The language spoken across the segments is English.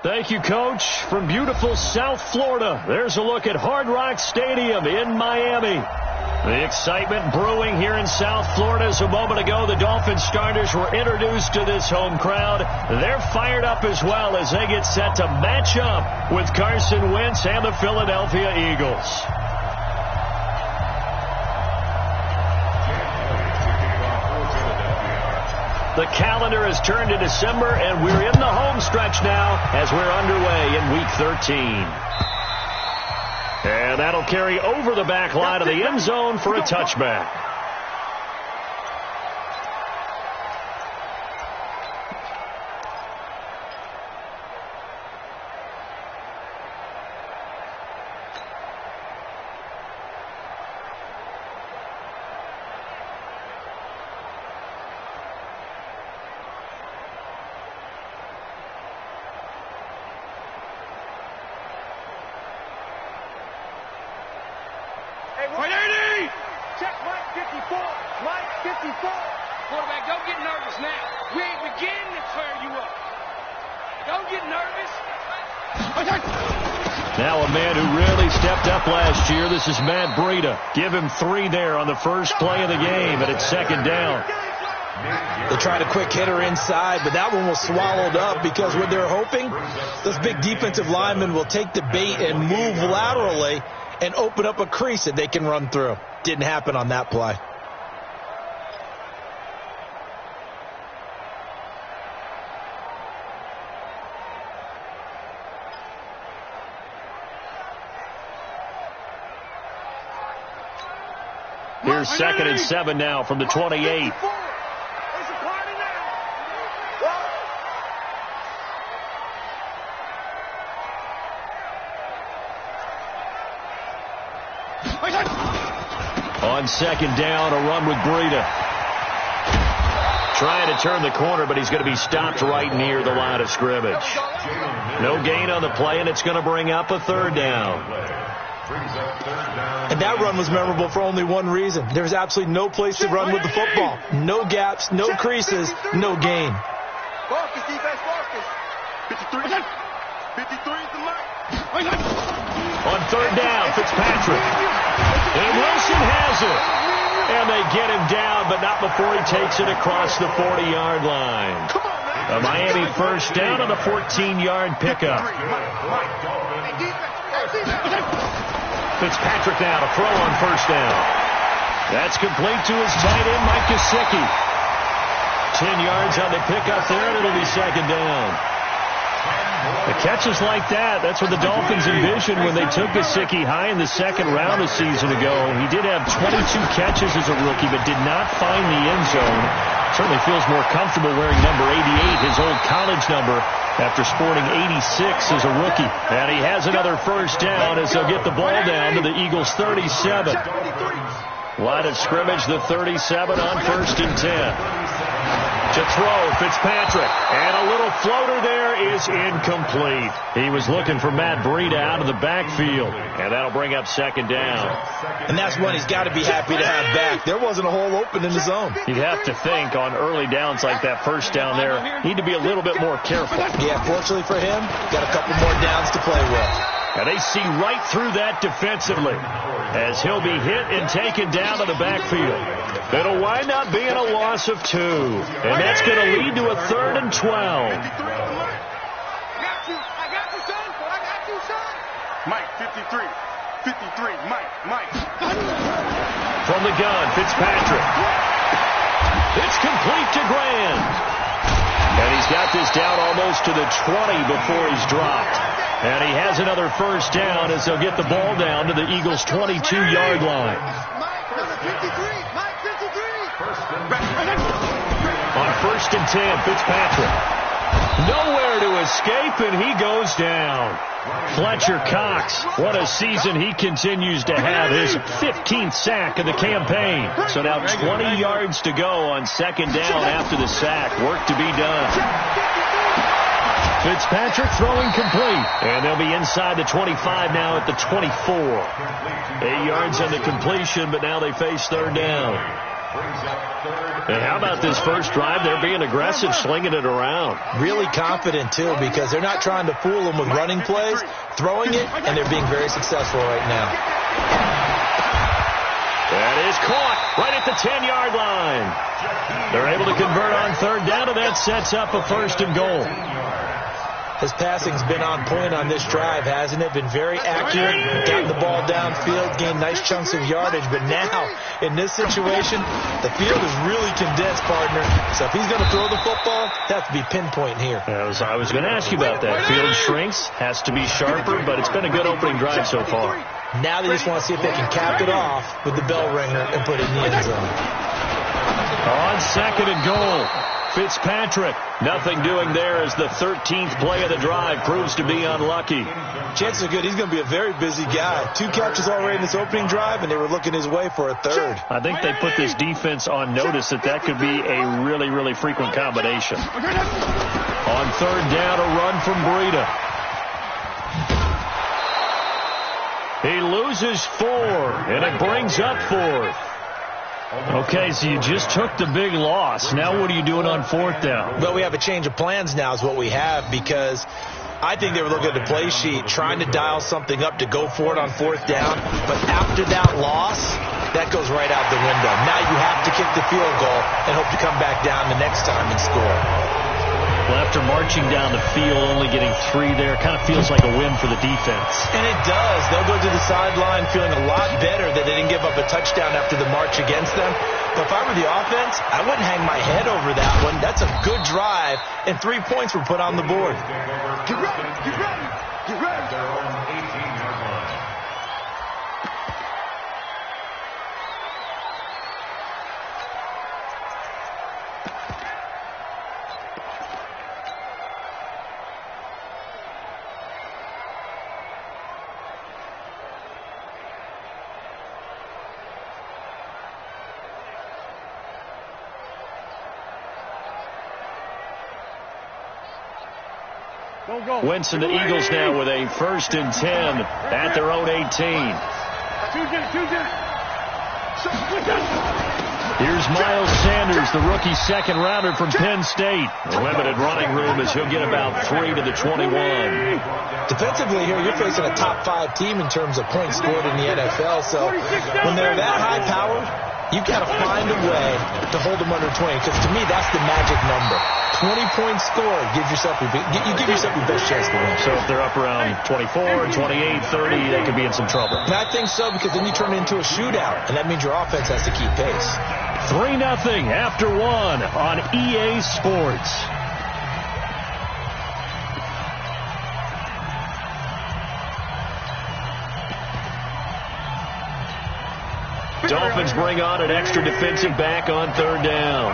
Thank you, Coach. From beautiful South Florida, there's a look at Hard Rock Stadium in Miami. The excitement brewing here in South Florida as a moment ago the Dolphins starters were introduced to this home crowd. They're fired up as well as they get set to match up with Carson Wentz and the Philadelphia Eagles. The calendar has turned to December, and we're in the home stretch now as we're underway in Week 13. And that'll carry over the back line of the end zone for a touchback. Check Mike 54. Mike 54. Quarterback, don't get nervous now. We ain't beginning to tear you up. Don't get nervous. Now a man who really stepped up last year. This is Matt Breida. Give him 3 there on the first play of the game, and it's second down. They tried a quick hitter inside, but that one was swallowed up because what they're hoping, those big defensive linemen will take the bait and move laterally and open up a crease that they can run through. Didn't happen on that play. Here's 2nd and 7 now from the 28. On second down, a run with Breida. Trying to turn the corner, but he's going to be stopped right near the line of scrimmage. No gain on the play, and it's going to bring up a 3rd down. And that run was memorable for only one reason. There's absolutely no place to run with the football. No gaps, no creases, no gain. Focus, defense, focus. 53. 53 is the mark. On 3rd down, Fitzpatrick. And Wilson has it. And they get him down, but not before he takes it across the 40-yard line. A Miami first down on a 14-yard pickup. Fitzpatrick now to throw on first down. That's complete to his tight end, Mike Gesicki. 10 yards on the pickup there, and it'll be second down. The catches like that, that's what the Dolphins envisioned when they took Gesicki high in the 2nd round a season ago. He did have 22 catches as a rookie, but did not find the end zone. Certainly feels more comfortable wearing number 88, his old college number, after sporting 86 as a rookie. And he has another first down as they'll get the ball down to the Eagles' 37. Line of scrimmage, the 37 on 1st and 10. To throw, Fitzpatrick. And a little floater there is incomplete. He was looking for Matt Breida out of the backfield. And that'll bring up second down. And that's one he's got to be happy to have back. There wasn't a hole open in the zone. You'd have to think on early downs like that first down there, need to be a little bit more careful. Yeah, fortunately for him, got a couple more downs to play with. And they see right through that defensively as he'll be hit and taken down to the backfield. It'll wind up being a loss of 2. And that's going to lead to a 3rd and 12. I got you, son. I got you, son. Mike, 53. 53. Mike. From the gun, Fitzpatrick. It's complete to Graham. And he's got this down almost to the 20 before he's dropped. And he has another first down as they'll get the ball down to the Eagles' 22-yard line. On 1st and 10, Fitzpatrick. Nowhere to escape, and he goes down. Fletcher Cox, what a season he continues to have. His 15th sack of the campaign. So now 20 yards to go on second down after the sack. Work to be done. Fitzpatrick throwing complete. And they'll be inside the 25 now at the 24. 8 yards on the completion, but now they face 3rd down. And how about this first drive? They're being aggressive, slinging it around. Really confident, too, because they're not trying to fool them with running plays, throwing it, and they're being very successful right now. That is caught right at the 10-yard line. They're able to convert on third down, and that sets up a first and goal. His passing's been on point on this drive, hasn't it? Been very accurate, gotten the ball downfield, gained nice chunks of yardage. But now, in this situation, the field is really condensed, partner. So if he's going to throw the football, that has to be pinpoint here. I was going to ask you about that. Field shrinks, has to be sharper, but it's been a good opening drive so far. Now they just want to see if they can cap it off with the bell ringer and put it in the end zone. On second and goal, Fitzpatrick. Nothing doing there as the 13th play of the drive proves to be unlucky. Chances are good he's going to be a very busy guy. 2 catches already in this opening drive, and they were looking his way for a third. I think they put this defense on notice that could be a really, really frequent combination. On third down, a run from Breida. He loses 4, and it brings up 4th. Okay, so you just took the big loss. Now what are you doing on fourth down? Well, we have a change of plans now is what we have, because I think they were looking at the play sheet, trying to dial something up to go for it on fourth down. But after that loss, that goes right out the window. Now you have to kick the field goal and hope to come back down the next time and score. Well, after marching down the field, only getting 3 there, kind of feels like a win for the defense. And it does. They'll go to the sideline feeling a lot better that they didn't give up a touchdown after the march against them. But if I were the offense, I wouldn't hang my head over that one. That's a good drive, and 3 points were put on the board. Get ready, get ready, get ready. Their own 18-yard line. Winston, the Eagles now with a 1st and 10 at their own 18. Here's Miles Sanders, the rookie second rounder from Penn State. A limited running room as he'll get about 3 to the 21. Defensively here, you're facing a top 5 team in terms of points scored in the NFL. So when they're that high powered, you've got to find a way to hold them under 20, because to me, that's the magic number. 20 points scored gives yourself you give yourself your best chance to win. So if they're up around 24, 28, 30, they could be in some trouble. And I think so, because then you turn it into a shootout, and that means your offense has to keep pace. 3-0 after 1 on EA Sports. Dolphins bring on an extra defensive back on third down.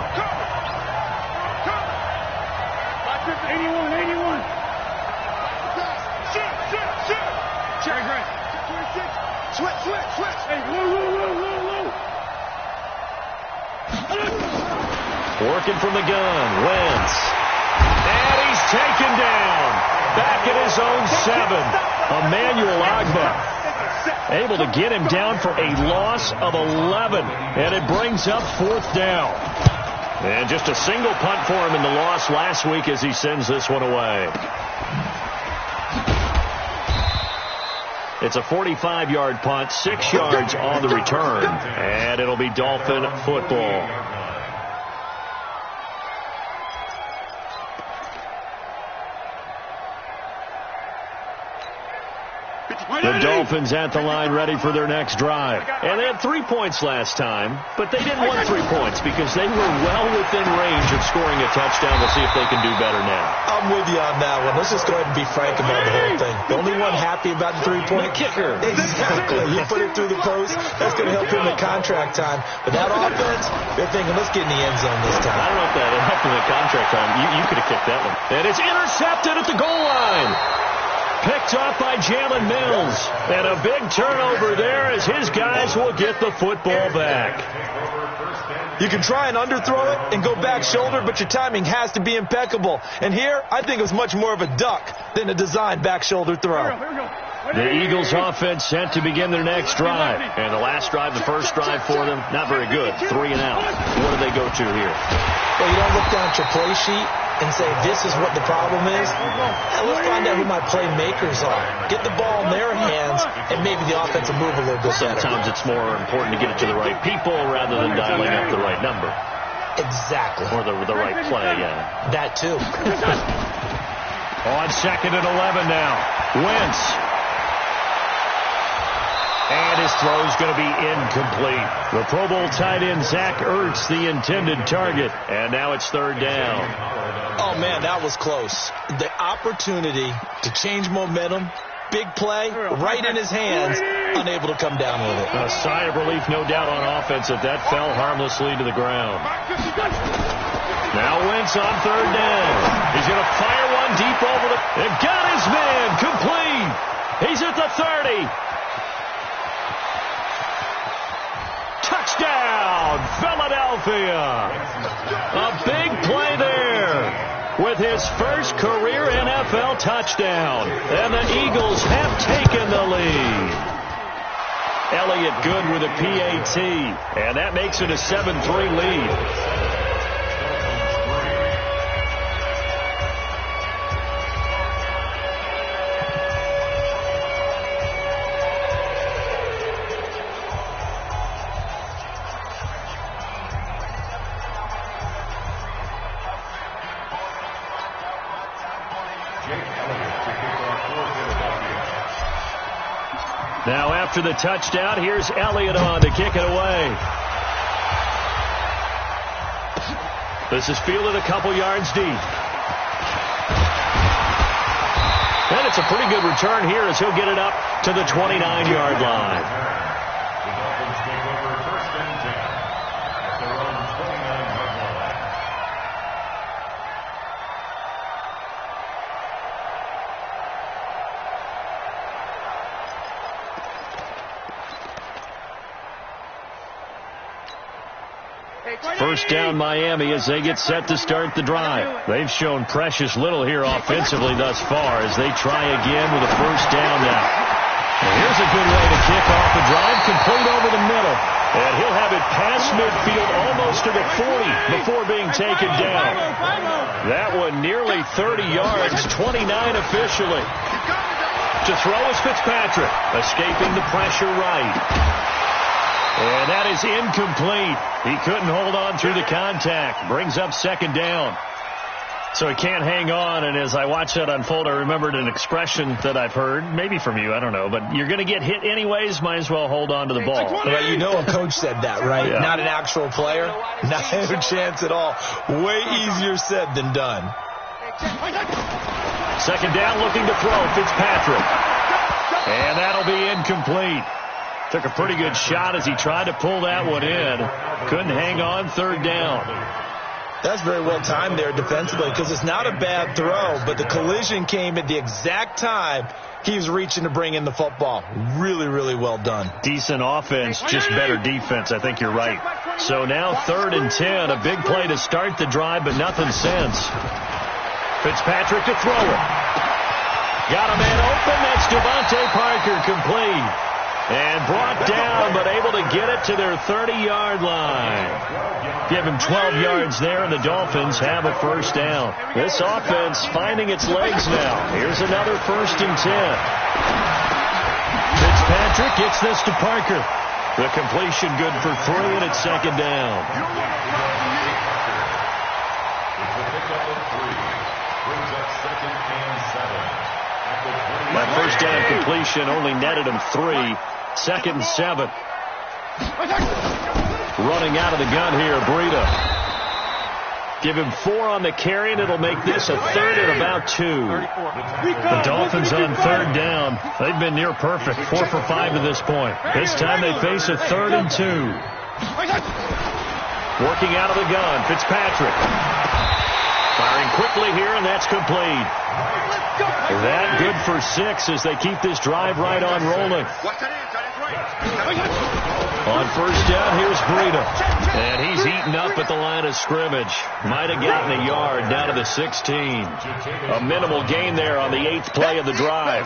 81. Cherry Grant. 26. Switch. Hey, whoa. Working from the gun. Wentz. And he's taken down. Back at his own 7. Emmanuel Agba able to get him down for a loss of 11. And it brings up 4th down. And just a single punt for him in the loss last week as he sends this one away. It's a 45-yard punt, 6 yards on the return, and it'll be Dolphin football. The Dolphins at the line ready for their next drive. And they had 3 points last time, but they didn't want 3 points because they were well within range of scoring a touchdown. We'll see if they can do better now. I'm with you on that one. Let's just go ahead and be frank about the whole thing. The only one happy about the 3-point kicker. Exactly. You put it through the post. That's going to help him at contract time. But that offense, they're thinking, let's get in the end zone this time. I don't know if that helped him at contract time. You could have kicked that one. And it's intercepted at the goal line. Picked off by Jalen Mills. And a big turnover there as his guys will get the football back. You can try and underthrow it and go back shoulder, but your timing has to be impeccable. And here, I think it was much more of a duck than a designed back shoulder throw. Here we go. The Eagles offense set to begin their next drive. And the last drive, the first drive for them, not very good. 3 and out. What do they go to here? Well, you don't look down at your play sheet and say, this is what the problem is. Now, let's find out who my playmakers are. Get the ball in their hands, and maybe the offense will move a little bit better. Sometimes it's more important to get it to the right people rather than dialing up the right number. Exactly. Or the right play, yeah. That, too. On 2nd and 11 now. Wentz. And his throw's going to be incomplete. The Pro Bowl tight end Zach Ertz, the intended target. And now it's 3rd down. Oh, man, that was close. The opportunity to change momentum, big play, right in his hands, unable to come down with it. A sigh of relief, no doubt, on offense that fell harmlessly to the ground. Now Wentz on 3rd down. He's going to fire one deep over the... They've got his man complete. He's at the 30. Touchdown, Philadelphia. A big play there with his first career NFL touchdown. And the Eagles have taken the lead. Elliott good with a PAT. And that makes it a 7-3 lead. Now after the touchdown, here's Elliott on to kick it away. This is fielded a couple yards deep. And it's a pretty good return here as he'll get it up to the 29-yard line. The Dolphins take over 1st and 10 at their own 29-yard line. First down Miami as they get set to start the drive. They've shown precious little here offensively thus far as they try again with a first down now. And here's a good way to kick off the drive, complete over the middle. And he'll have it past midfield almost to the 40 before being taken down. That one nearly 30 yards, 29 officially. To throw is Fitzpatrick, escaping the pressure right. And that is incomplete. He couldn't hold on through the contact. Brings up 2nd down. So he can't hang on, and as I watched that unfold, I remembered an expression that I've heard, maybe from you, I don't know, but you're going to get hit anyways, might as well hold on to the ball. Well, you know a coach said that, right? Yeah. Not an actual player. Not a chance at all. Way easier said than done. 2nd down, looking to throw, Fitzpatrick. And that'll be incomplete. Took a pretty good shot as he tried to pull that one in. Couldn't hang on, 3rd down. That's very well timed there defensively because it's not a bad throw, but the collision came at the exact time he was reaching to bring in the football. Really, really well done. Decent offense, just better defense. I think you're right. So now 3rd and 10, a big play to start the drive, but nothing since. Fitzpatrick to throw it. Got a man open. That's Devontae Parker, complete. And brought down, but able to get it to their 30-yard line. Give him 12 yards there, and the Dolphins have a first down. This offense finding its legs now. Here's another 1st and 10. Fitzpatrick gets this to Parker. The completion good for 3, and it's 2nd down. That first down completion only netted him 3. 2nd and 7. Running out of the gun here, Breida. Give him 4 on the carry, and it'll make this a 3rd and about 2. The Dolphins on 3rd down. They've been near perfect, 4 for 5 to this point. This time they face a 3rd and 2. Working out of the gun, Fitzpatrick. Firing quickly here, and that's complete. That good for 6 as they keep this drive right on rolling. On first down, here's Breida. And he's eaten up at the line of scrimmage. Might have gotten a yard down to the 16. A minimal gain there on the 8th play of the drive.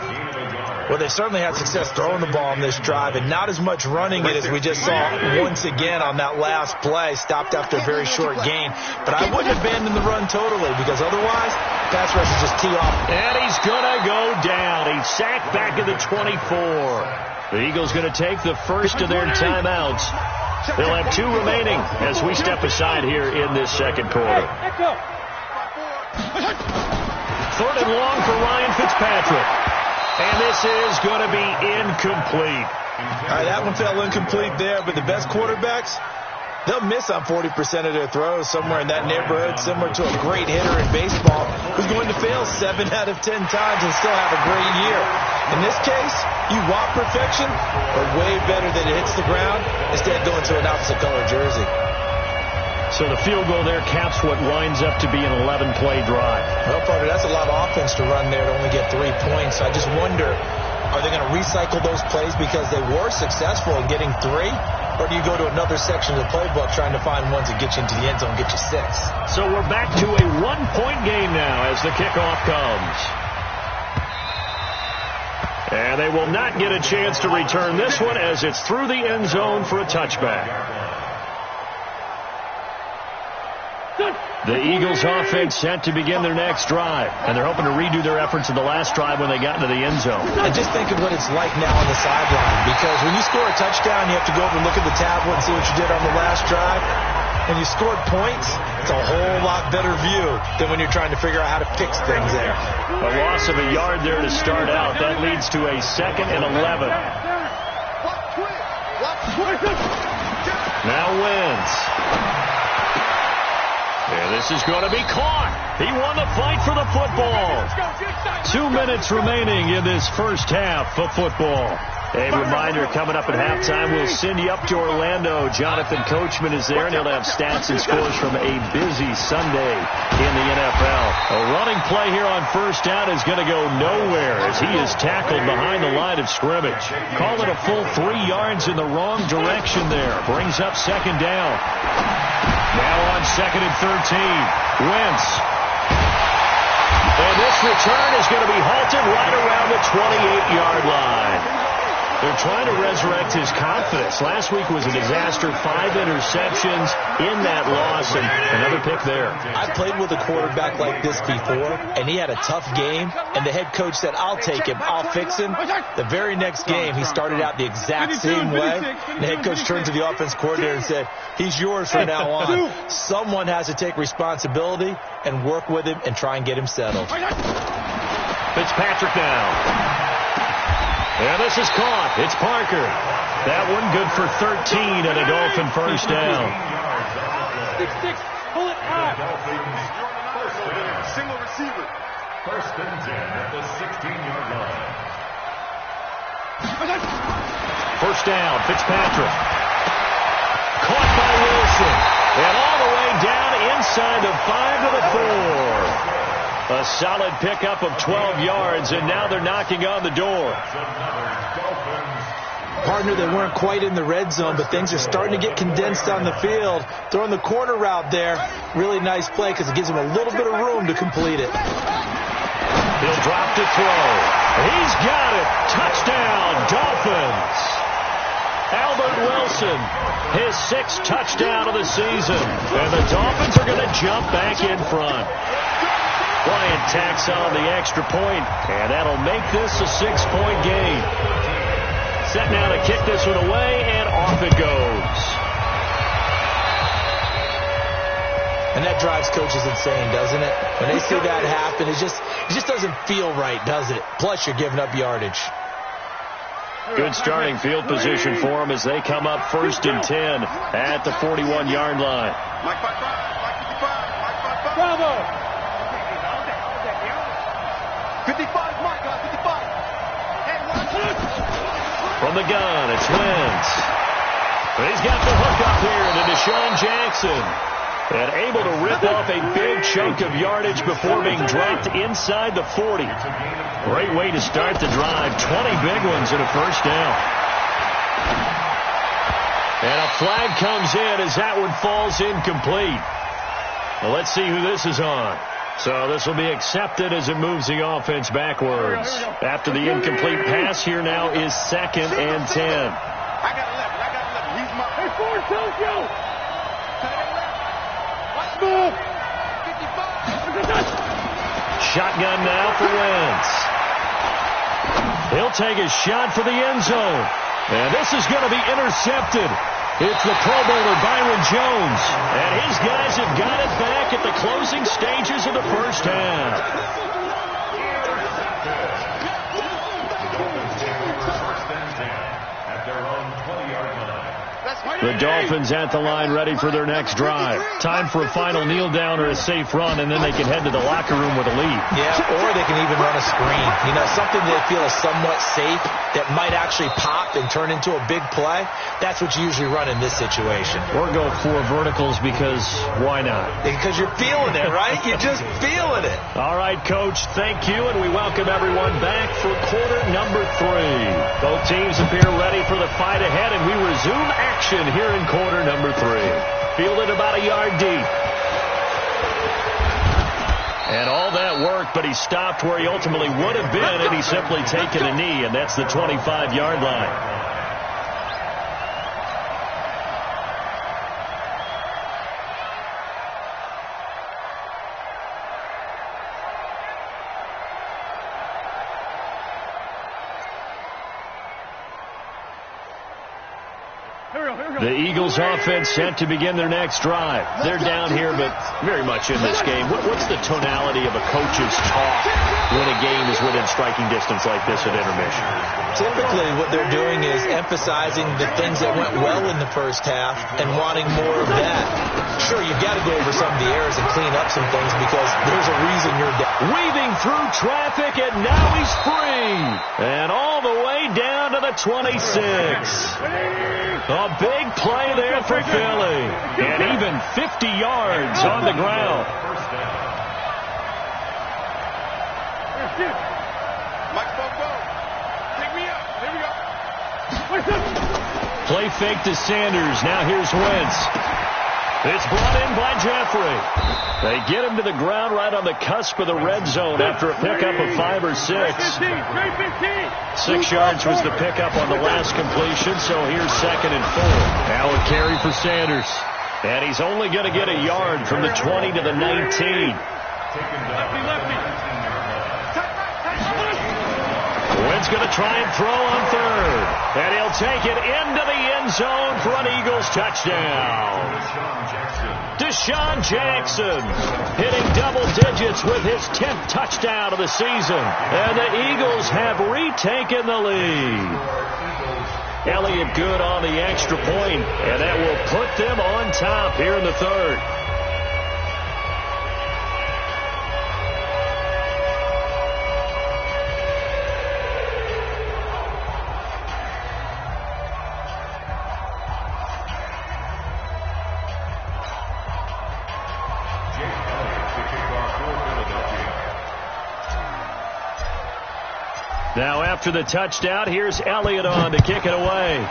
Well, they certainly had success throwing the ball on this drive, and not as much running it as we just saw once again on that last play. Stopped after a very short gain. But I wouldn't abandon the run totally, because otherwise, pass rush is just tee off. And he's going to go down. He's sacked back at the 24. The Eagles going to take the first of their timeouts. They'll have 2 remaining as we step aside here in this second quarter. 3rd and long for Ryan Fitzpatrick. And this is going to be incomplete. All right, that one fell incomplete there, but the best quarterbacks, they'll miss on 40% of their throws, somewhere in that neighborhood, similar to a great hitter in baseball who's going to fail 7 out of 10 times and still have a great year. In this case, you want perfection, but way better that it hits the ground instead of going to an opposite color jersey. So the field goal there caps what winds up to be an 11-play drive. Well, partner, that's a lot of offense to run there to only get 3 points. I just wonder, are they going to recycle those plays because they were successful in getting 3? Or do you go to another section of the playbook trying to find ones that get you into the end zone, get you 6? So we're back to a 1-point game now as the kickoff comes. And they will not get a chance to return this one as it's through the end zone for a touchback. The Eagles offense set to begin their next drive, and they're hoping to redo their efforts in the last drive when they got into the end zone. And just think of what it's like now on the sideline, because when you score a touchdown, you have to go over and look at the tablet and see what you did on the last drive. When you scored points, it's a whole lot better view than when you're trying to figure out how to fix things there. A loss of a yard there to start out. That leads to a 2nd and 11. Now Wentz. And this is going to be caught. He won the fight for the football. 2 minutes remaining in this first half of football. A reminder, coming up at halftime, we'll send you up to Orlando. Jonathan Coachman is there, and he'll have stats and scores from a busy Sunday in the NFL. A running play here on first down is going to go nowhere as he is tackled behind the line of scrimmage. Call it a full 3 yards in the wrong direction there. Brings up 2nd down. Now on 2nd and 13. Wentz. And this return is going to be halted right around the 28-yard line. They're trying to resurrect his confidence. Last week was a disaster. 5 interceptions in that loss, and another pick there. I played with a quarterback like this before, and he had a tough game, and the head coach said, I'll take him, I'll fix him. The very next game, he started out the exact same way. And the head coach turned to the offense coordinator and said, he's yours from now on. Someone has to take responsibility and work with him and try and get him settled. Fitzpatrick now. And this is caught. It's Parker. That one good for 13 and a Dolphin first down. 6-6. Pull it out. Single receiver. 1st and 10 at the 16-yard line. First down, Fitzpatrick. Caught by Wilson. And all the way down inside the 5 to the 4. A solid pickup of 12 yards, and now they're knocking on the door. Partner, they weren't quite in the red zone, but things are starting to get condensed on the field. Throwing the corner route there, really nice play because it gives him a little bit of room to complete it. He'll drop to throw. He's got it. Touchdown, Dolphins. Albert Wilson, his 6th touchdown of the season. And the Dolphins are going to jump back in front. Bryant tacks on the extra point, and that'll make this a 6-point game. Set now to kick this one away, and off it goes. And that drives coaches insane, doesn't it? When they see that happen, it just doesn't feel right, does it? Plus, you're giving up yardage. Good starting field position for them as they come up 1st and 10 at the 41-yard line. Bravo. 55, Mike, 55. From the gun, it's Wentz. But he's got the hook up here to Deshaun Jackson. And able to rip off a big chunk of yardage before being dropped inside the 40. Great way to start the drive. 20 big ones and a first down. And a flag comes in as that one falls incomplete. Well, let's see who this is on. So this will be accepted as it moves the offense backwards. After the incomplete pass, here now is 2nd and 10. I got 11. He's my... Hey, Ford, Tokyo! Watch move! 55! Shotgun now for Wentz. He'll take a shot for the end zone. And this is going to be intercepted. It's the Pro Bowler Byron Jones. And his guys have got it back at the closing stages of the first half. The Dolphins at the line ready for their next drive. Time for a final kneel down or a safe run, and then they can head to the locker room with a lead. Yeah, or they can even run a screen. You know, something they feel is somewhat safe that might actually pop and turn into a big play. That's what you usually run in this situation. Or go 4 verticals because why not? Because you're feeling it, right? You're just feeling it. All right, Coach, thank you, and we welcome everyone back for quarter number 3. Both teams appear ready for the fight ahead, and we resume action here in quarter number 3. Fielded about a yard deep. And all that work, but he stopped where he ultimately would have been had he simply taken a knee, and that's the 25-yard line. The Eagles offense set to begin their next drive. They're down here, but very much in this game. What's the tonality of a coach's talk when a game is within striking distance like this at intermission? Typically, what they're doing is emphasizing the things that went well in the first half and wanting more of that. Sure, you've got to go over some of the errors and clean up some things because there's a reason you're down. Weaving through traffic, and now he's free. And all the way down to the 26. A big play there for Philly. And even 50 yards on the ground. Mike, go. Pick me up. Here we go. Play fake to Sanders. Now here's Wentz. It's brought in by Jeffrey. They get him to the ground right on the cusp of the red zone after a pickup of 5 or 6. 6 yards was the pickup on the last completion, so here's 2nd and 4. Now a carry for Sanders. And he's only going to get a yard from the 20 to the 19. Wentz going to try and throw on 3rd. And he'll take it into the end zone for an Eagles touchdown. Deshaun Jackson hitting double digits with his 10th touchdown of the season. And the Eagles have retaken the lead. Elliott good on the extra point, and that will put them on top here in the 3rd. Now after the touchdown, here's Elliott on to kick it away.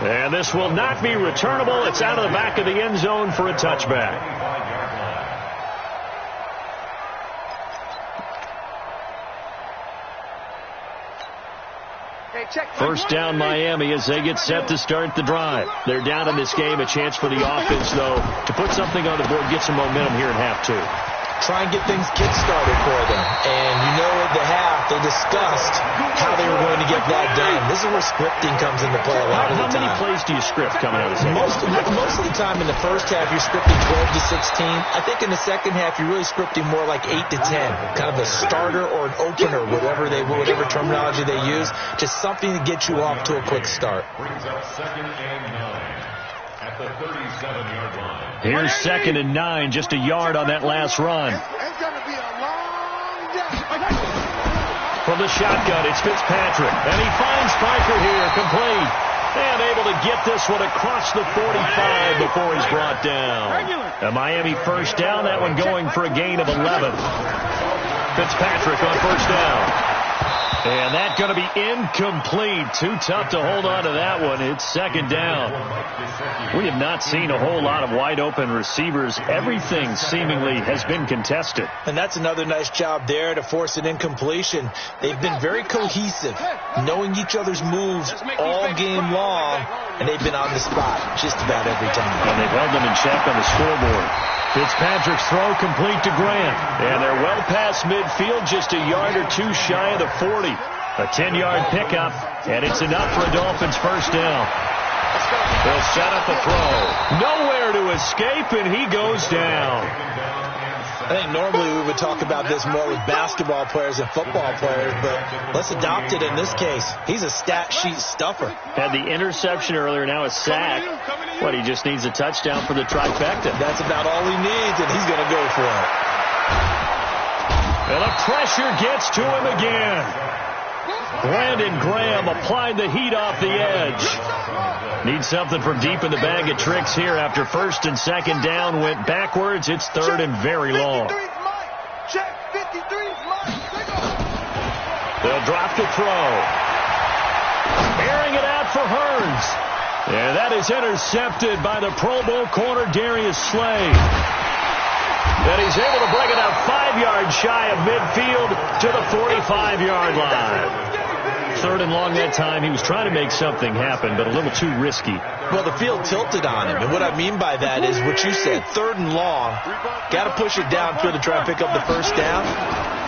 And this will not be returnable. It's out of the back of the end zone for a touchback. First down Miami as they get set to start the drive. They're down in this game. A chance for the offense, though, to put something on the board, get some momentum here in half 2. Try and get things kick-started for them. And you know at the half, they discussed how they were going to get that done. This is where scripting comes into play a lot of the time. How many plays do you script coming out of this game? Most of the time in the first half, you're scripting 12 to 16. I think in the second half, you're really scripting more like 8 to 10. Kind of a starter or an opener, whatever terminology they use. Just something to get you off to a quick start. Brings up 2nd and 9 at the 37-yard line. Here's 2nd and 9, just a yard on that last run. It's going to be a long day. From the shotgun, it's Fitzpatrick. And he finds Piper here, complete. And able to get this one across the 45 before he's brought down. A Miami first down, that one going for a gain of 11. Fitzpatrick on first down. And that's going to be incomplete. Too tough to hold on to that one. It's second down. We have not seen a whole lot of wide-open receivers. Everything seemingly has been contested. And that's another nice job there to force an incompletion. They've been very cohesive, knowing each other's moves all game long, and they've been on the spot just about every time. And they've held them in check on the scoreboard. Fitzpatrick's throw complete to Grant. And they're well past midfield, just a yard or two shy of the 40. A 10-yard pickup, and it's enough for a Dolphins first down. They'll set up the throw. Nowhere to escape, and he goes down. I think normally we would talk about this more with basketball players and football players, but let's adopt it in this case. He's a stat sheet stuffer. Had the interception earlier, now a sack. What, he just needs a touchdown for the trifecta. That's about all he needs, and he's going to go for it. And the pressure gets to him again. Brandon Graham applied the heat off the edge. Needs something from deep in the bag of tricks here after first and second down went backwards. It's third and very long. They'll drop the throw. Airing it out for Hearns. And that is intercepted by the Pro Bowl corner Darius Slade. And he's able to bring it up 5 yards shy of midfield to the 45-yard line. Third and long that time. He was trying to make something happen, but a little too risky. Well, the field tilted on him, and what I mean by that is what you said, third and long. Got to push it downfield to try and pick up the first down.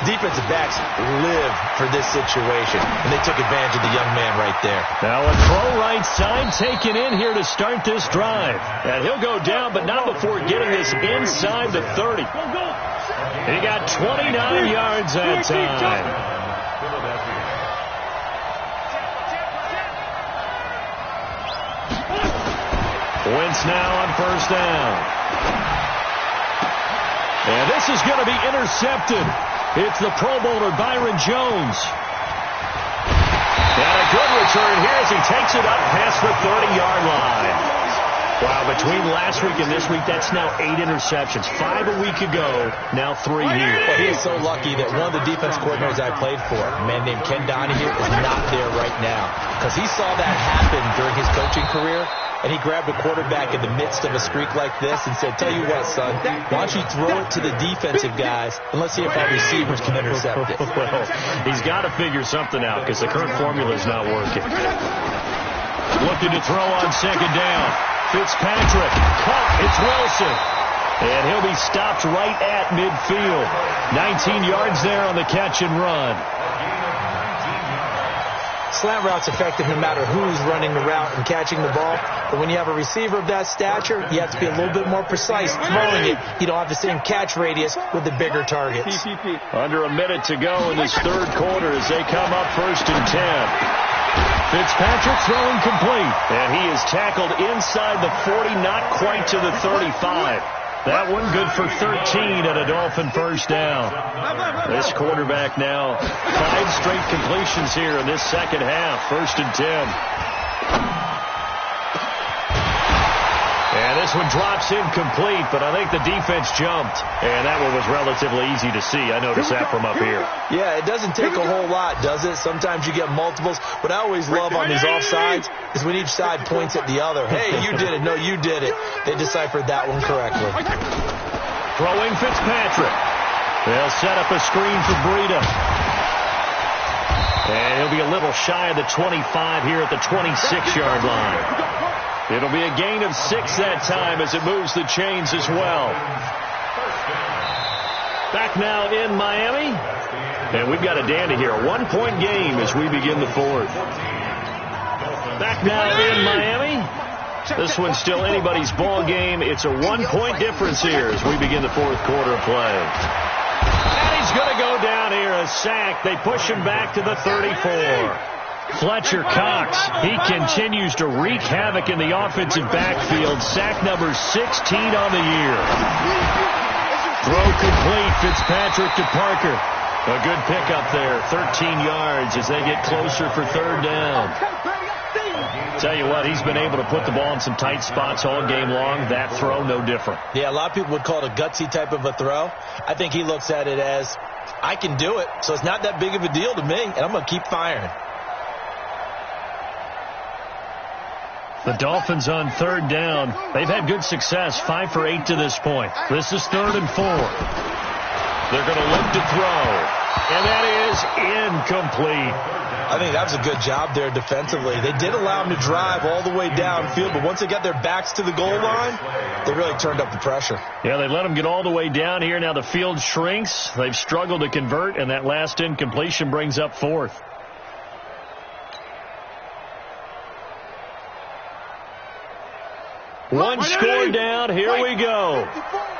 Defensive backs live for this situation, and they took advantage of the young man right there. Now a throw right side taken in here to start this drive. And he'll go down, but not before getting this inside the 30. He got 29 yards that time. Wentz now on first down. And this is going to be intercepted. It's the Pro Bowler Byron Jones. And a good return here as he takes it up past the 30-yard line. Wow, between last week and this week, that's now 8 interceptions. 5 a week ago, now 3 here. Well, he is so lucky that one of the defense coordinators I played for, a man named Ken Donahue, is not there right now. Because he saw that happen during his coaching career, and he grabbed a quarterback in the midst of a streak like this and said, tell you what, son, why don't you throw it to the defensive guys, and let's see if our receivers can intercept it. Well, he's got to figure something out because the current formula is not working. Looking to throw on second down. Fitzpatrick caught. It's Wilson. And he'll be stopped right at midfield. 19 yards there on the catch and run. Slant route's effective no matter who's running the route and catching the ball. But when you have a receiver of that stature, you have to be a little bit more precise throwing it. You don't have the same catch radius with the bigger targets. Under a minute to go in this third quarter as they come up first and 10. Fitzpatrick throwing complete. And he is tackled inside the 40, not quite to the 35. That one good for 13 at a Dolphin first down. This quarterback now 5 straight completions here in this second half. First and 10. And this one drops incomplete, but I think the defense jumped. And that one was relatively easy to see. I noticed that from up here. Yeah, it doesn't take a whole lot, does it? Sometimes you get multiples. What I always love on these offsides is when each side points at the other. Hey, you did it. No, you did it. They deciphered that one correctly. Throwing Fitzpatrick. They'll set up a screen for Breida. And he'll be a little shy of the 25 here at the 26-yard line. It'll be a gain of 6 that time as it moves the chains as well. Back now in Miami. And we've got a dandy here. A 1-point game as we begin the fourth. Back now in Miami. This one's still anybody's ball game. It's a 1-point difference here as we begin the fourth quarter of play. And he's going to go down here, a sack. They push him back to the 34. Fletcher Cox, he continues to wreak havoc in the offensive backfield. Sack number 16 on the year. Throw complete. Fitzpatrick to Parker. A good pickup there. 13 yards as they get closer for third down. Tell you what, he's been able to put the ball in some tight spots all game long. That throw, no different. Yeah, a lot of people would call it a gutsy type of a throw. I think he looks at it as, I can do it, so it's not that big of a deal to me, and I'm going to keep firing. The Dolphins on third down. They've had good success, 5 for 8 to this point. This is 3rd and 4. They're going to look to throw, and that is incomplete. I think that was a good job there defensively. They did allow them to drive all the way downfield, but once they got their backs to the goal line, they really turned up the pressure. Yeah, they let them get all the way down here. Now the field shrinks. They've struggled to convert, and that last incompletion brings up 4th. One score down. Here we go.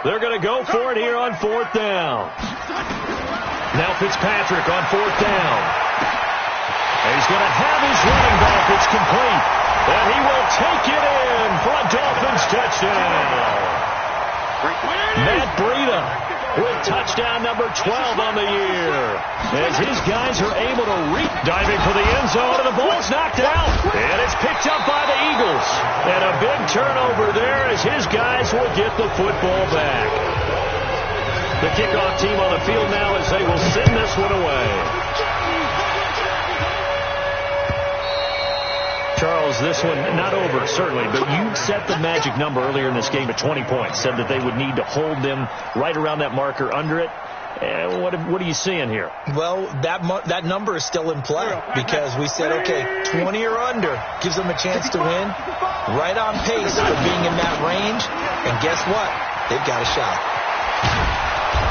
They're going to go for it here on 4th down. Now Fitzpatrick on 4th down. He's going to have his running back. It's complete. And he will take it in for a Dolphins touchdown. Matt Breida with touchdown number 12 on the year. As his guys are able to diving for the end zone, and the ball's knocked out. And it's picked up by the Eagles. And a big turnover there as his guys will get the football back. The kickoff team on the field now as they will send this one away. Charles, this one not over, certainly, but you set the magic number earlier in this game at 20 points, said that they would need to hold them right around that marker under it. What are you seeing here? Well, that number is still in play because we said, okay, 20 or under gives them a chance to win. Right on pace for being in that range. And guess what? They've got a shot.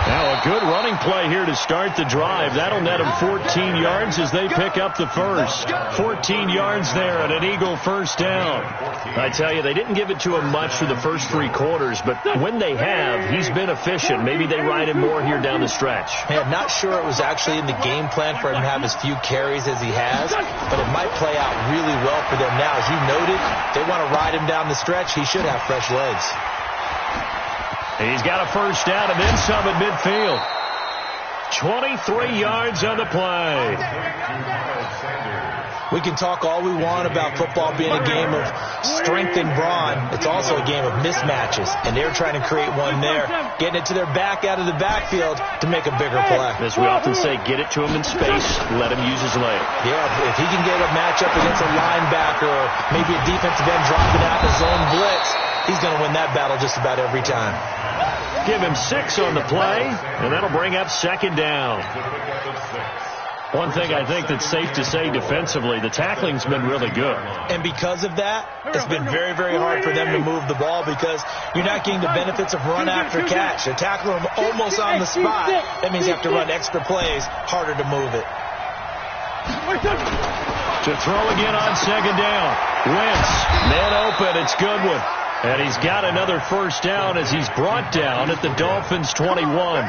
Now a good running play here to start the drive. That'll net them 14 yards as they pick up the first. 14 yards there and an Eagle first down. I tell you, they didn't give it to him much for the first 3 quarters, but when they have, he's been efficient. Maybe they ride him more here down the stretch. Yeah, I'm not sure it was actually in the game plan for him to have as few carries as he has, but it might play out really well for them now. As you noted, they want to ride him down the stretch. He should have fresh legs. He's got a first down and then some at midfield. 23 yards on the play. We can talk all we want about football being a game of strength and brawn. It's also a game of mismatches, and they're trying to create one there, getting it to their back out of the backfield to make a bigger play. As we often say, get it to him in space, let him use his leg. Yeah, if he can get a matchup against a linebacker or maybe a defensive end dropping out in a zone blitz, he's going to win that battle just about every time. Give him 6 on the play, and that'll bring up 2nd down. One thing I think that's safe to say defensively, the tackling's been really good. And because of that, it's been very, very hard for them to move the ball because you're not getting the benefits of run after catch. They tackle them almost on the spot. That means you have to run extra plays, harder to move it. To throw again on 2nd down. Wentz, man open, it's Goodwin. And he's got another first down as he's brought down at the Dolphins' 21.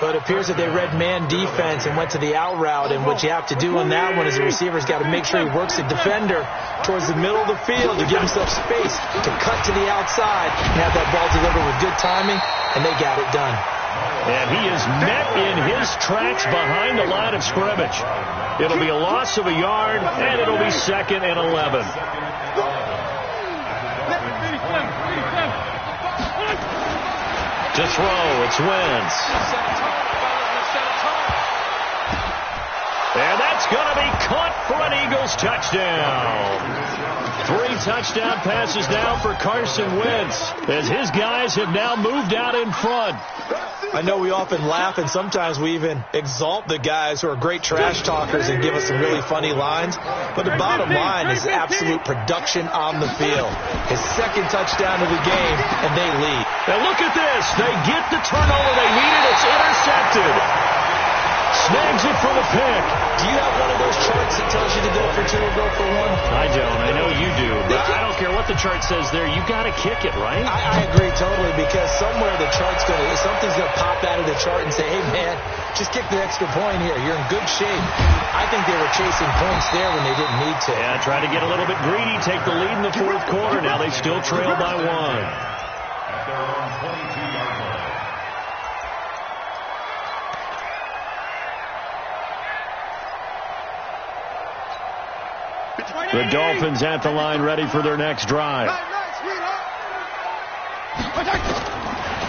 But it appears that they read man defense and went to the out route, and what you have to do on that one is the receiver's got to make sure he works the defender towards the middle of the field to give himself space to cut to the outside and have that ball delivered with good timing, and they got it done. And he is met in his tracks behind the line of scrimmage. It'll be a loss of a yard, and it'll be 2nd and 11. To throw, it's Wentz. And that's going to be caught for an Eagles touchdown. 3 touchdown passes now for Carson Wentz as his guys have now moved out in front. I know we often laugh and sometimes we even exalt the guys who are great trash talkers and give us some really funny lines. But the bottom line is absolute production on the field. His 2nd touchdown of the game, and they lead. Now look at this. They get the turnover they needed. It's intercepted. Snags it for the pick. Do you have one of those charts that tells you to go for 2 or go for 1? I don't. I know you do. But I don't care what the chart says there. You got to kick it, right? I agree totally because somewhere the chart's going to, something's going to pop out of the chart and say, hey, man, just kick the extra point here. You're in good shape. I think they were chasing points there when they didn't need to. Yeah, try to get a little bit greedy, take the lead in the 4th quarter. Now they still trail by 1. At their own 22-yard line. The Dolphins at the line ready for their next drive.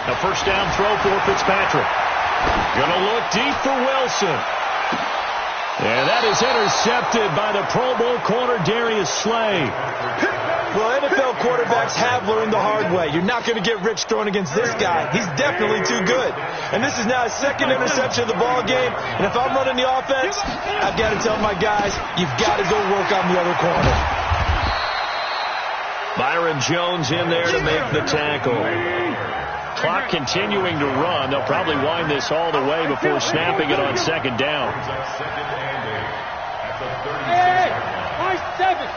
A first down throw for Fitzpatrick. Gonna look deep for Wilson. And that is intercepted by the Pro Bowl corner Darius Slay. Well, NFL quarterbacks have learned the hard way. You're not going to get rich throwing against this guy. He's definitely too good. And this is now his second interception of the ball game. And if I'm running the offense, I've got to tell my guys, you've got to go work on the other corner. Byron Jones in there to make the tackle. Clock continuing to run. They'll probably wind this all the way before snapping it on second down. Hey, 7.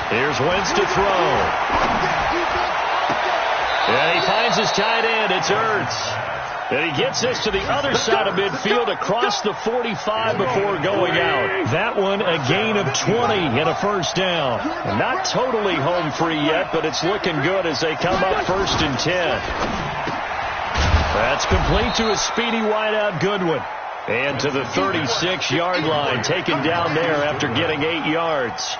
Here's Wentz to throw. And he finds his tight end. It's Ertz. And he gets this to the other side of midfield across the 45 before going out. That one a gain of 20 and a first down. And not totally home free yet, but it's looking good as they come up 1st and 10. That's complete to a speedy wideout Goodwin. And to the 36-yard line, taken down there after getting 8 yards.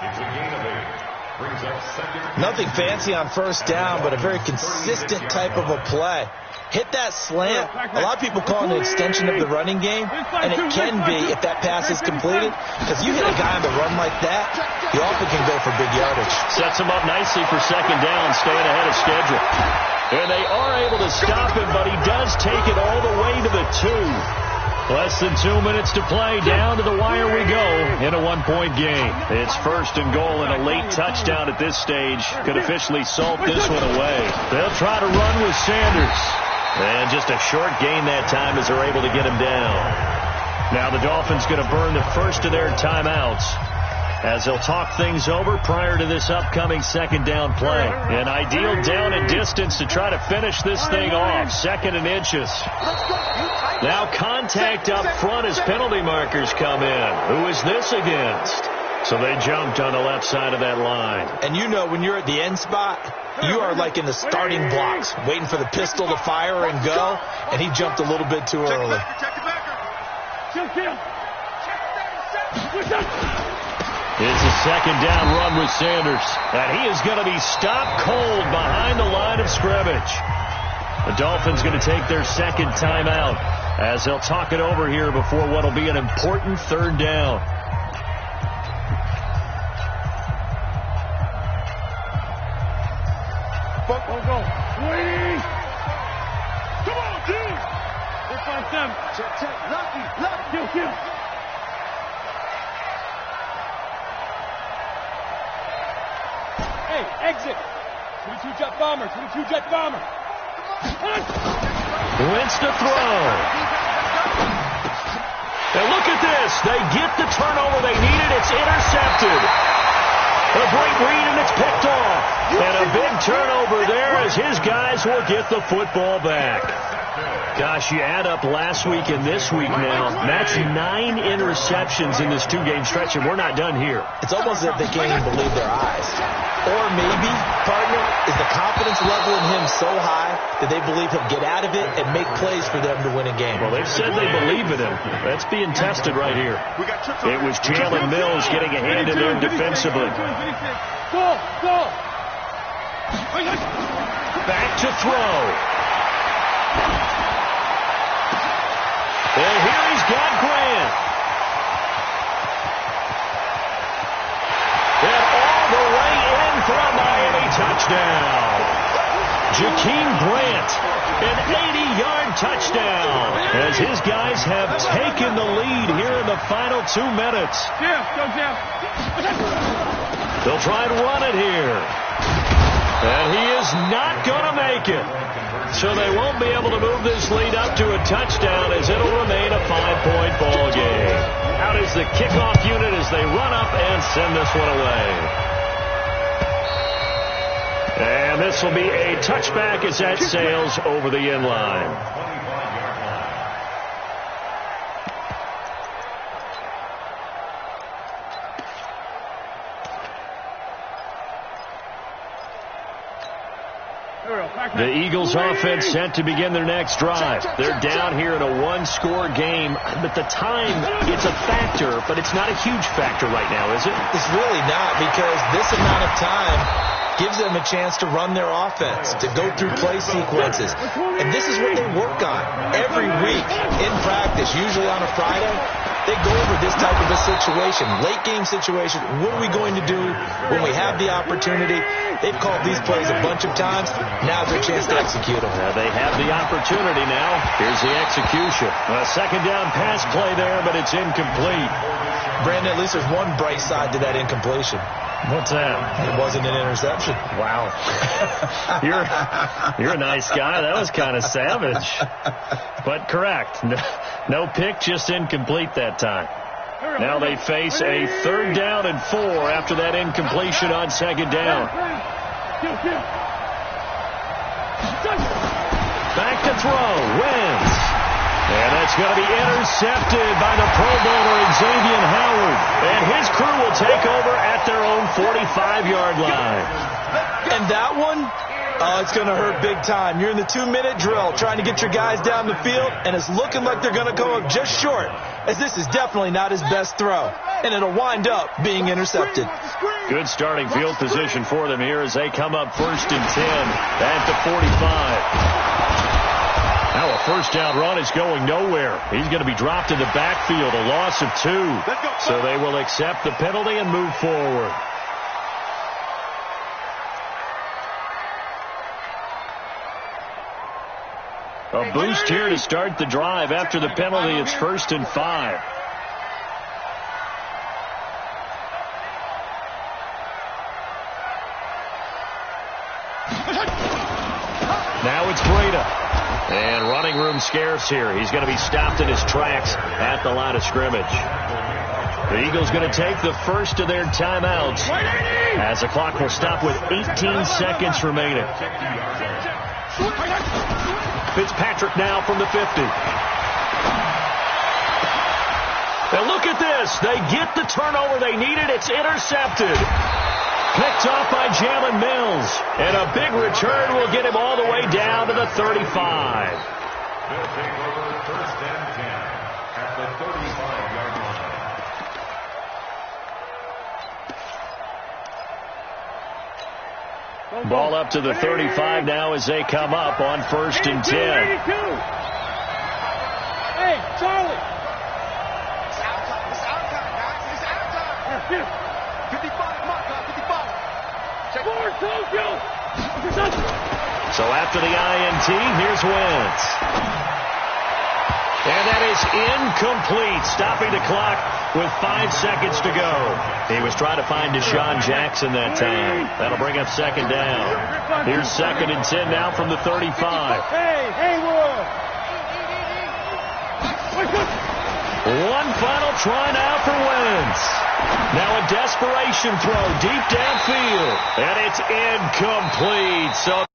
Nothing fancy on first down, but a very consistent type of a play. Hit that slant. A lot of people call it an extension of the running game, and it can be if that pass is completed, because you hit a guy on the run like that, you often can go for big yardage. Sets him up nicely for second down, staying ahead of schedule. And they are able to stop him, but he does take it all the way to the 2. Less than 2 minutes to play. Down to the wire we go in a 1-point game. It's 1st and goal, and a late touchdown at this stage could officially salt this one away. They'll try to run with Sanders. And just a short gain that time as they're able to get him down. Now the Dolphins going to burn the first of their timeouts as they'll talk things over prior to this upcoming second down play. An ideal down and distance to try to finish this thing off. 2nd and inches. Now contact up front as penalty markers come in. Who is this against? So they jumped on the left side of that line. And you know when you're at the end spot, you are like in the starting blocks, waiting for the pistol to fire and go, and he jumped a little bit too early. It's a second down run with Sanders. And he is going to be stopped cold behind the line of scrimmage. The Dolphins going to take their second timeout as they'll talk it over here before what will be an important 3rd down. Go. Please. Come on, dude. 4-5-7. Check. Lucky. Kill. Hey, exit. 22-jet bomber. Wentz to throw. And look at this. They get the turnover they needed. It's intercepted. A great read, and it's picked off. And a big turnover there as his guys will get the football back. Gosh, you add up last week and this week now. That's 9 interceptions in this 2-game stretch, and we're not done here. It's almost as if they can't even believe their eyes. Or maybe, partner, is the confidence level in him so high that they believe he'll get out of it and make plays for them to win a game. Well, they've said they believe in him. That's being tested right here. It was Jalen Mills getting a hand in there defensively. Go. Back to throw. And here he's got Grant. And all the way in for a Miami touchdown. Jakeem Grant, an 80-yard touchdown, as his guys have taken the lead here in the final 2 minutes. Go, Jeff. They'll try and run it here. And he is not going to make it. So they won't be able to move this lead up to a touchdown as it'll remain a 5-point ball game. Out is the kickoff unit as they run up and send this one away. And this will be a touchback as that sails over the end line. The Eagles offense set to begin their next drive. They're down here in a one-score game. But the time, it's a factor, but it's not a huge factor right now, is it? It's really not, because this amount of time gives them a chance to run their offense, to go through play sequences. And this is what they work on every week in practice, usually on a Friday. They go over this type of a situation, late game situation. What are we going to do when we have the opportunity? They've called these plays a bunch of times. Now's their chance to execute them. They have the opportunity now. Here's the execution. A second down pass play there, but it's incomplete. Brandon, at least there's one bright side to that incompletion. What's that? It wasn't an interception. Wow. You're a nice guy. That was kind of savage. But correct. No pick, just incomplete that time. Now they face a 3rd down and 4 after that incompletion on 2nd down. Back to throw. Wins. And that's going to be intercepted by the Pro Bowler Xavier Howard. And his crew will take over at their own 45-yard line. And that one, it's going to hurt big time. You're in the 2-minute drill trying to get your guys down the field, and it's looking like they're going to come up just short, as this is definitely not his best throw. And it'll wind up being intercepted. Good starting field position for them here as they come up 1st and 10 at the 45. Now a 1st down run is going nowhere. He's going to be dropped in the backfield, a loss of 2. So they will accept the penalty and move forward. A boost here to start the drive. After the penalty, it's 1st and 5. Now it's Breda. And running room scarce here. He's going to be stopped in his tracks at the line of scrimmage. The Eagles going to take the first of their timeouts as the clock will stop with 18 seconds remaining. Fitzpatrick now from the 50. And look at this. They get the turnover they needed. It's intercepted. Picked off by Jalen Mills. And a big return will get him all the way down to the 35. They'll take over 1st and 10 at the 35-yard line. Ball up to the 35 now as they come up on 1st and 10. Hey, Charlie. It's our time, guys. It's our time. 55, mark, 55. Check forward, Tokyo. So after the INT, here's Wentz. And that is incomplete, stopping the clock with 5 seconds to go. He was trying to find Deshaun Jackson that time. That'll bring up 2nd down. Here's 2nd and 10 now from the 35. Hey, Will. One final try now for Wentz. Now a desperation throw deep downfield. And it's incomplete. So